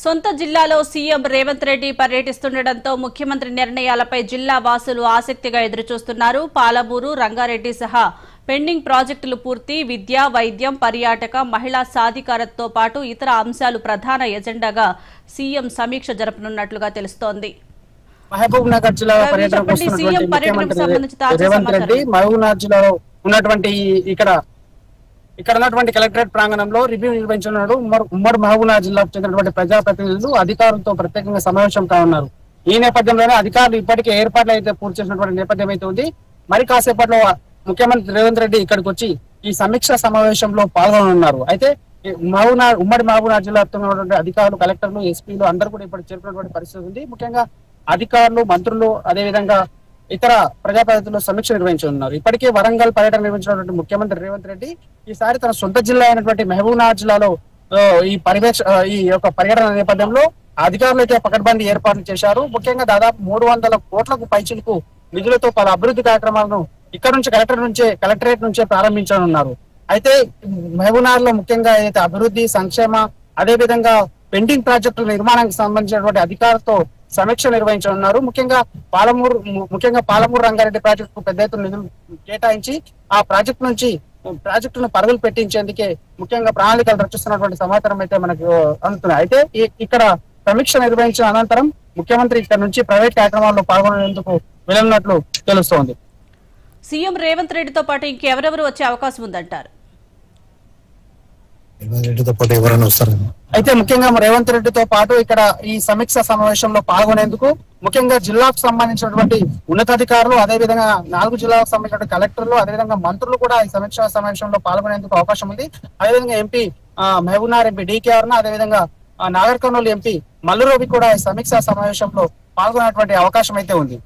సొంత జిల్లాలో సీఎం రేవంత్ రెడ్డి పర్యటిస్తుండటంతో ముఖ్యమంత్రి నిర్ణయాలపై జిల్లా వాసులు ఆసక్తిగా ఎదురుచూస్తున్నారు. పాలమూరు, రంగారెడ్డి సహా పెండింగ్ ప్రాజెక్టులు పూర్తి, విద్య, వైద్యం, పర్యాటక, మహిళా సాధికారతతో పాటు ఇతర అంశాలు ప్రధాన ఎజెండాగా సీఎం సమీక్ష జరపనున్నట్లుగా తెలుస్తోంది. మహబూబ్ నగర్ జిల్లా పర్యటనకు వస్తున్నటువంటి ముఖ్యమంత్రి రేవంత్ రెడ్డి మహబూబ్ నగర్ జిల్లాలో ఉన్నటువంటి ఇక్కడ ఉన్నటువంటి కలెక్టరేట్ ప్రాంగణంలో రివ్యూ నిర్వహించనున్నాడు. ఉమ్మడి మహబూబ్ నగర్ జిల్లాకు చెందినటువంటి ప్రజాప్రతినిధులు అధికారులతో ప్రత్యేకంగా సమావేశం కానున్నారు. ఈ నేపథ్యంలోనే అధికారులు ఇప్పటికే ఏర్పాట్లు అయితే పూర్తి చేసినటువంటి నేపథ్యం అయితే ఉంది. మరి కాసేపట్లో ముఖ్యమంత్రి రేవంత్ రెడ్డి ఇక్కడికి వచ్చి ఈ సమీక్ష సమావేశంలో పాల్గొననున్నారు. అయితే ఉమ్మడి మహబూబ్ నగర్ జిల్లాలో ఉన్నటువంటి అధికారులు, కలెక్టర్లు, ఎస్పీలు అందరూ కూడా ఇప్పటికి చేరుకున్నటువంటి పరిస్థితి ఉంది. ముఖ్యంగా అధికారులు, మంత్రులు, అదేవిధంగా ఇతర ప్రజాప్రతినిధులు సమీక్ష నిర్వహించనున్నారు. ఇప్పటికే వరంగల్ పర్యటన నిర్వహించినటువంటి ముఖ్యమంత్రి రేవంత్ రెడ్డి ఈసారి తన సొంత జిల్లా అయినటువంటి మహబూబ్ నగర్ జిల్లాలో ఈ యొక్క పర్యటన నేపథ్యంలో అధికారులు అయితే పకడ్బందీ ఏర్పాట్లు చేశారు. ముఖ్యంగా దాదాపు 300 కోట్లకు పైచిలకు నిధులతో పలు అభివృద్ధి కార్యక్రమాలను ఇక్కడ నుంచి కలెక్టరేట్ నుంచే ప్రారంభించనున్నారు. అయితే మహబూబ్ నగర్ లో ముఖ్యంగా ఏదైతే అభివృద్ధి, సంక్షేమ, అదేవిధంగా పెండింగ్ ప్రాజెక్టుల నిర్మాణానికి సంబంధించినటువంటి అధికారులతో సమీక్ష నిర్వహించనున్నారు. ముఖ్యంగా పాలమూరు రంగారెడ్డి ప్రాజెక్టు పెద్ద ఎత్తున నిధులు కేటాయించి ఆ ప్రాజెక్టును పరుగులు పెట్టించేందుకే ముఖ్యంగా ప్రణాళికలు రచిస్తున్నటువంటి సమాచారం అయితే మనకు అందుతున్నాయి. అయితే ఇక్కడ సమీక్ష నిర్వహించిన అనంతరం ముఖ్యమంత్రి ఇక్కడ నుంచి ప్రైవేట్ కార్యక్రమాల్లో పాల్గొనేందుకు వెళ్ళనున్నట్లు తెలుస్తోంది. సీఎం రేవంత్ రెడ్డితో పాటు ఇంకెవరెవరు వచ్చే అవకాశం ఉందంటారు? అయితే ముఖ్యంగా రేవంత్ రెడ్డితో పాటు ఇక్కడ ఈ సమీక్ష సమావేశంలో పాల్గొనేందుకు ముఖ్యంగా జిల్లాకు సంబంధించినటువంటి ఉన్నతాధికారులు, అదేవిధంగా 4 జిల్లాలకు సంబంధించిన కలెక్టర్లు, అదేవిధంగా మంత్రులు కూడా ఈ సమీక్ష సమావేశంలో పాల్గొనేందుకు అవకాశం ఉంది. అదేవిధంగా MP Mahabubnagar MP DK Aruna, అదేవిధంగా నాగర్ కర్నూలు ఎంపీ మల్లు రవి కూడా ఈ సమీక్ష సమావేశంలో పాల్గొనేటువంటి అవకాశం అయితే ఉంది.